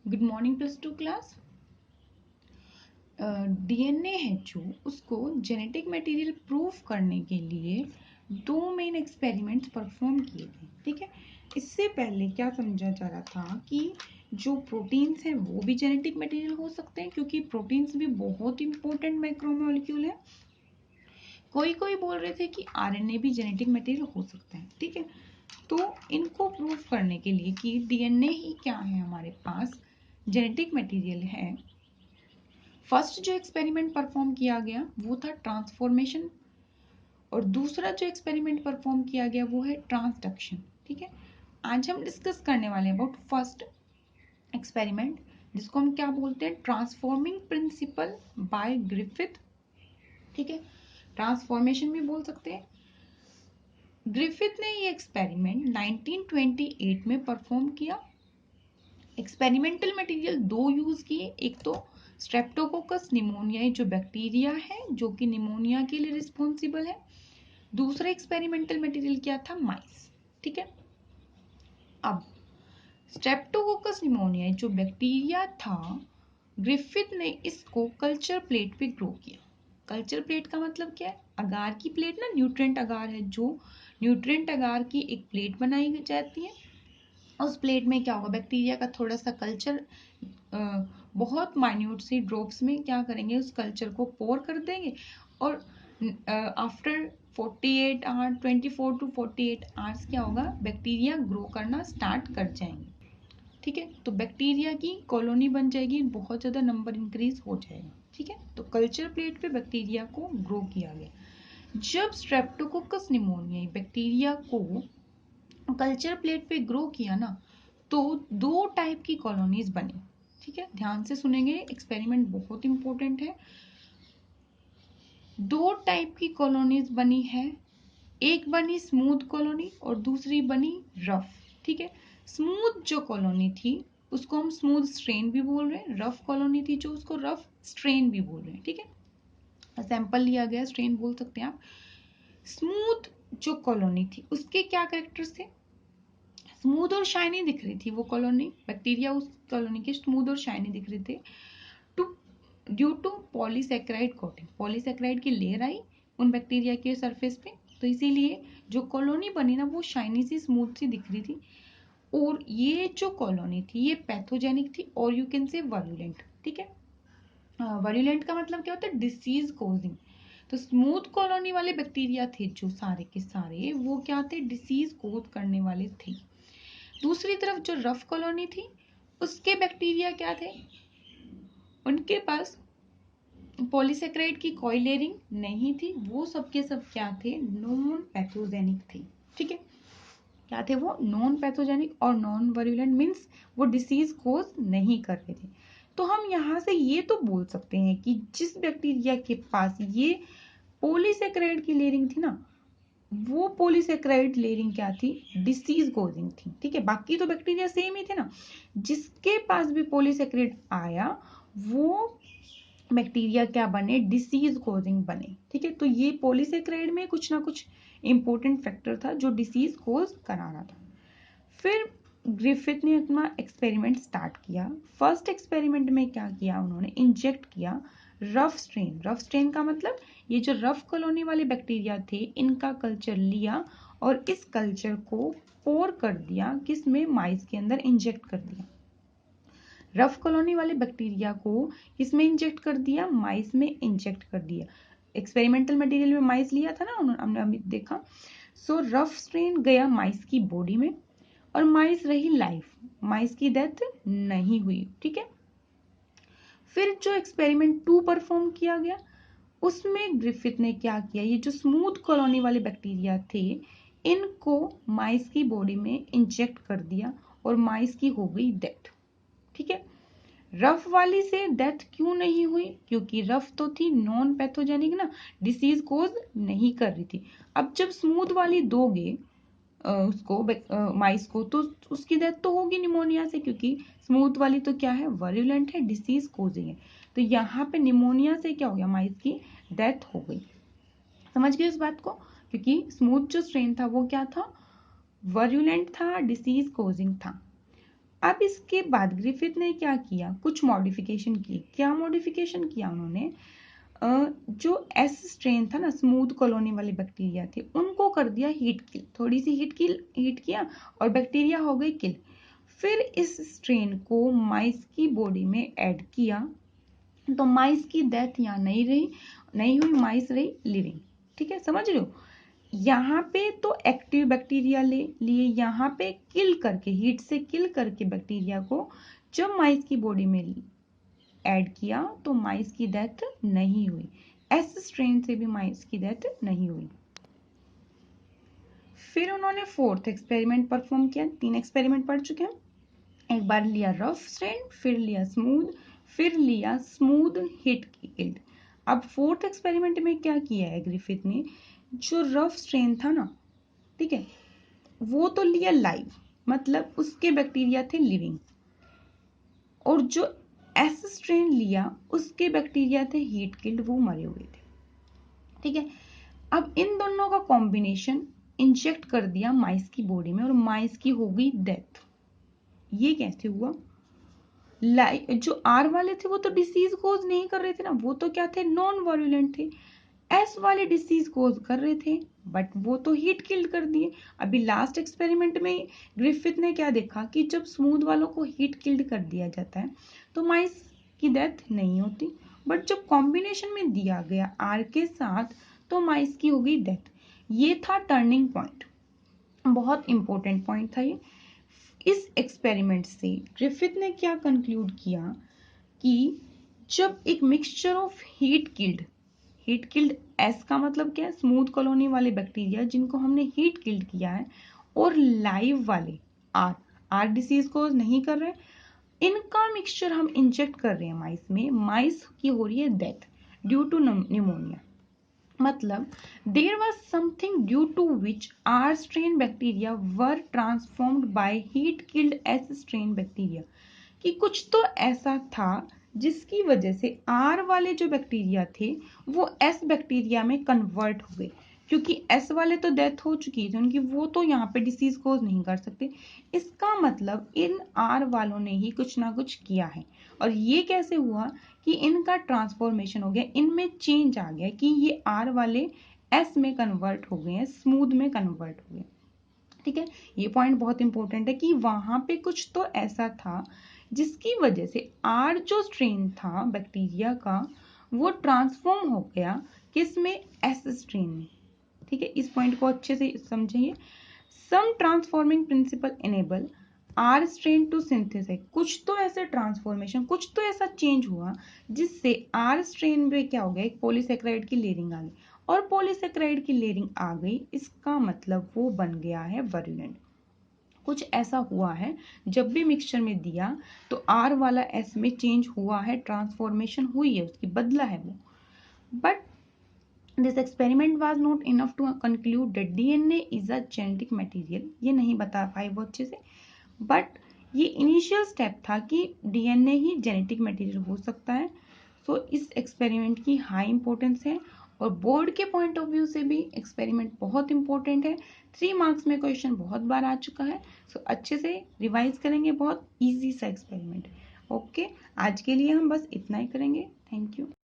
Good morning +2 class. DNA है जो उसको जेनेटिक मटेरियल प्रूफ करने के लिए दो मेन एक्सपेरिमेंट्स परफॉर्म किए थे। ठीक है, इससे पहले क्या समझा जा रहा था कि जो प्रोटीन्स हैं वो भी जेनेटिक मटेरियल हो सकते हैं, क्योंकि प्रोटीन्स भी बहुत इंपॉर्टेंट मैक्रोमोलेक्यूल है। कोई कोई बोल रहे थे कि आरएनए भी जेनेटिक मटेरियल हो सकता है। ठीक है, तो इनको प्रूफ करने के लिए कि डीएनए ही क्या है, हमारे पास जेनेटिक मटेरियल है, फर्स्ट जो एक्सपेरिमेंट परफॉर्म किया गया वो था ट्रांसफॉर्मेशन, और दूसरा जो एक्सपेरिमेंट परफॉर्म किया गया वो है ट्रांसडक्शन। ठीक है, आज हम डिस्कस करने वाले हैं अबाउट फर्स्ट एक्सपेरिमेंट, जिसको हम क्या बोलते हैं, ट्रांसफॉर्मिंग प्रिंसिपल बाय ग्रिफिथ। ठीक है, ट्रांसफॉर्मेशन भी बोल सकते हैं। ग्रिफिथ ने ये एक्सपेरिमेंट 1928 में परफॉर्म किया। एक्सपेरिमेंटल मटेरियल दो यूज किए, एक तो स्ट्रेप्टोकोकस निमोनियाई जो बैक्टीरिया है जो कि निमोनिया के लिए रिस्पॉन्सिबल है। दूसरा एक्सपेरिमेंटल मटेरियल क्या था, माइस। ठीक है, अब स्ट्रेप्टोकोकस निमोनियाई जो बैक्टीरिया था, ग्रिफिथ ने इसको कल्चर प्लेट पे ग्रो किया। कल्चर प्लेट का मतलब क्या है, अगार की प्लेट ना, न्यूट्रिएंट अगार है, जो न्यूट्रिएंट अगार की एक प्लेट बनाई जाती है। उस प्लेट में क्या होगा, बैक्टीरिया का थोड़ा सा कल्चर बहुत माइन्यूट सी ड्रॉप्स में क्या करेंगे, उस कल्चर को पोर कर देंगे, और आफ्टर 48 आवर 24 to 48 आवर्स क्या होगा, बैक्टीरिया ग्रो करना स्टार्ट कर जाएंगे। ठीक है, तो बैक्टीरिया की कॉलोनी बन जाएगी, बहुत ज़्यादा नंबर इंक्रीज हो जाएगा। ठीक है, तो कल्चर प्लेट पे बैक्टीरिया को ग्रो किया गया। जब स्ट्रेप्टोकोकस निमोनियाई बैक्टीरिया को कल्चर प्लेट पे ग्रो किया ना, तो दो टाइप की कॉलोनीज बनी। ठीक है, ध्यान से सुनेंगे, एक्सपेरिमेंट बहुत इंपॉर्टेंट है। दो टाइप की कॉलोनीज बनी है, एक बनी स्मूथ कॉलोनी और दूसरी बनी रफ। ठीक है, स्मूथ जो कॉलोनी थी उसको हम स्मूथ स्ट्रेन भी बोल रहे हैं, रफ कॉलोनी थी जो उसको रफ स्ट्रेन भी बोल रहे हैं। ठीक है, सैंपल लिया गया, स्ट्रेन बोल सकते हैं आप। स्मूथ जो कॉलोनी थी उसके क्या कैरेक्टर्स थे, स्मूथ और शाइनी दिख रही थी वो कॉलोनी, बैक्टीरिया उस कॉलोनी के स्मूथ और शाइनी दिख रहे थे। To due to polysaccharide coating, polysaccharide की लेयर आई उन बैक्टीरिया के सरफेस पे, तो इसीलिए जो कॉलोनी बनी ना वो शाइनी सी स्मूथ सी दिख रही थी। और ये जो कॉलोनी थी ये पैथोजेनिक थी, और यू कैन से वर्युलेंट। ठीक है, वर्युलेंट का मतलब क्या होता है, डिसीज कोजिंग। तो स्मूथ कॉलोनी वाले बैक्टीरिया थे जो सारे के सारे वो क्या थे, डिसीज कोज करने वाले थे। दूसरी तरफ जो रफ कॉलोनी थी उसके बैक्टीरिया क्या थे, उनके पास पॉलीसेक्राइड की कोई लेयरिंग नहीं थी, वो सबके सब क्या थे, नॉन पैथोजेनिक थे। ठीक है, क्या थे वो, नॉन पैथोजेनिक और नॉन वर्युलेंट, मीन्स वो डिसीज कोज नहीं कर रहे थे। तो हम यहाँ से ये तो बोल सकते हैं कि जिस बैक्टीरिया के पास ये पॉलीसेक्राइड की लेयरिंग थी ना, वो पॉलीसेक्राइड लेयरिंग क्या थी, डिसीज कोजिंग थी। ठीक है, बाकी तो बैक्टीरिया सेम ही थे ना, जिसके पास भी पॉलीसेक्राइड आया वो बैक्टीरिया क्या बने, डिसीज कोजिंग बने। ठीक है, तो ये पॉलीसेक्राइड में कुछ ना कुछ इंपॉर्टेंट फैक्टर था जो डिसीज कोज करा रहा था। फिर ग्रिफिथ ने अपना एक्सपेरिमेंट स्टार्ट किया। फर्स्ट एक्सपेरिमेंट में क्या किया उन्होंने, इंजेक्ट किया रफ स्ट्रेन। रफ स्ट्रेन का मतलब ये जो रफ कॉलोनी वाले बैक्टीरिया थे इनका कल्चर लिया और इस कल्चर को पोर कर दिया, किसमें, माइस के अंदर इंजेक्ट कर दिया। रफ कॉलोनी वाले बैक्टीरिया को किसमें इंजेक्ट कर दिया, माइस में इंजेक्ट कर दिया। एक्सपेरिमेंटल मटेरियल में माइस लिया था ना, हमने अभी देखा। सो रफ स्ट्रेन गया माइस की बॉडी में और माइस रही लाइफ, माइस की डेथ नहीं हुई। ठीक है, फिर जो एक्सपेरिमेंट 2 परफॉर्म किया गया उसमें ग्रिफिथ ने क्या किया, ये जो स्मूथ कॉलोनी वाले बैक्टीरिया थे इनको माइस की बॉडी में इंजेक्ट कर दिया और माइस की हो गई डेथ। ठीक है, रफ वाली से डेथ क्यों नहीं हुई, क्योंकि रफ तो थी नॉन पैथोजेनिक ना, डिसीज कोज नहीं कर रही थी। अब जब स्मूथ वाली दोगे उसको माइस को, तो उसकी डेथ तो होगी निमोनिया से, क्योंकि स्मूथ वाली तो क्या है, वर्युलेंट है, डिसीज कोजिंग है। तो यहाँ पे निमोनिया से क्या हो गया, माइस की डेथ हो गई। समझ गए इस बात को, क्योंकि स्मूथ जो स्ट्रेन था वो क्या था, वर्युलेंट था, डिसीज कोजिंग था। अब इसके बाद ग्रिफिथ ने क्या किया, कुछ मॉडिफिकेशन की। क्या मॉडिफिकेशन किया उन्होंने, जो एस स्ट्रेन था ना, स्मूथ कॉलोनी वाली बैक्टीरिया थी, उनको कर दिया हीट किल, थोड़ी सी हीट किया और बैक्टीरिया हो गई किल। फिर इस स्ट्रेन को माइस की बॉडी में ऐड किया, तो माइस की डेथ यहाँ नहीं हुई, माइस रही लिविंग। ठीक है, समझ रहे हो। यहाँ पे तो एक्टिव बैक्टीरिया लिए, यहाँ पे किल करके, हीट से किल करके बैक्टीरिया को जब माइस की बॉडी में ऐड किया तो माइस की डेथ नहीं हुई। एस स्ट्रेन से भी माइस की डेथ नहीं हुई। फिर उन्होंने फोर्थ एक्सपेरिमेंट परफॉर्म किया। 3 एक्सपेरिमेंट पढ़ चुके हैं। एक बार लिया रफ स्ट्रेन, फिर लिया स्मूथ, फिर लिया स्मूथ हीट किल्ड। अब फोर्थ एक्सपेरिमेंट में क्या किया है ग्रिफिथ ने, जो रफ स्ट्रेन था ना, ठीक है, वो तो लिया लाइव, मतलब उसके बैक्टीरिया थे लिविंग, और जो एस स्ट्रेन लिया उसके बैक्टीरिया थे हीट किल्ड, वो मरे हुए थे। ठीक है, अब इन दोनों का कॉम्बिनेशन इंजेक्ट कर दिया माइस की बॉडी में और माइस की हो गई डेथ। ये कैसे हुआ, जो आर वाले थे वो तो डिसीज कोज नहीं कर रहे थे ना, वो तो क्या थे, नॉन वायलेंट थे। एस वाले डिसीज कोज कर रहे थे, बट वो तो हीट किल्ड कर दिए। अभी लास्ट एक्सपेरिमेंट में ग्रिफिथ ने क्या देखा कि जब स्मूथ वालों को हीट किल्ड कर दिया जाता है तो माइस की डेथ नहीं होती, बट जब कॉम्बिनेशन में दिया गया आर के साथ तो माइस की हो गई डेथ। ये था टर्निंग पॉइंट, बहुत इंपॉर्टेंट पॉइंट था ये। इस एक्सपेरिमेंट से ग्रिफिथ ने क्या कंक्लूड किया कि जब एक mixture of heat killed S का मतलब क्या है, स्मूथ कॉलोनी वाले बैक्टीरिया जिनको हमने हीट किल्ड किया है, और लाइव वाले आर डिसीज को नहीं कर रहे, इनका मिक्सचर हम इंजेक्ट कर रहे हैं माइस में, माइस की हो रही है डेथ ड्यू टू निमोनिया। मतलब there was something due to which R strain bacteria were transformed by heat killed S strain bacteria, कि कुछ तो ऐसा था जिसकी वजह से आर वाले जो बैक्टीरिया थे वो एस बैक्टीरिया में कन्वर्ट हो गए, क्योंकि एस वाले तो डेथ हो चुकी थी उनकी, वो तो यहाँ पे डिसीज कोज नहीं कर सकते। इसका मतलब इन आर वालों ने ही कुछ ना कुछ किया है। और ये कैसे हुआ कि इनका ट्रांसफॉर्मेशन हो गया, इनमें चेंज आ गया कि ये आर वाले एस में कन्वर्ट हो गए हैं, स्मूथ में कन्वर्ट हो गए। ठीक है, ये पॉइंट बहुत इंपॉर्टेंट है कि वहां पे कुछ तो ऐसा था जिसकी वजह से आर जो स्ट्रेन था बैक्टीरिया का वो ट्रांसफॉर्म हो गया किस में, एस स्ट्रेन में। ठीक है, इस पॉइंट को अच्छे से समझिए। Some transforming principle enable R strain to synthesize, कुछ तो ऐसे ट्रांसफॉर्मेशन, कुछ तो ऐसा चेंज हुआ जिससे आर स्ट्रेन में क्या हो गया, एक पॉलीसेकेराइड की लेयरिंग आ गई, और पॉलीसेकेराइड की लेयरिंग आ गई, इसका मतलब वो बन गया है वर्युलेंट। कुछ ऐसा हुआ है, जब भी मिक्सचर में दिया तो आर वाला एस में चेंज हुआ है, ट्रांसफॉर्मेशन हुई है, उसकी बदला है वो। But this experiment was not enough to conclude that DNA is a genetic material, ये नहीं बता पाए वो अच्छे से, बट ये इनिशियल स्टेप था कि डीएनए ही जेनेटिक मटेरियल हो सकता है। सो इस एक्सपेरिमेंट की हाई इंपॉर्टेंस है, और बोर्ड के पॉइंट ऑफ व्यू से भी एक्सपेरिमेंट बहुत इंपॉर्टेंट है। 3 मार्क्स में क्वेश्चन बहुत बार आ चुका है, सो अच्छे से रिवाइज करेंगे, बहुत इजी सा एक्सपेरिमेंट है। ओके, आज के लिए हम बस इतना ही करेंगे। Thank you.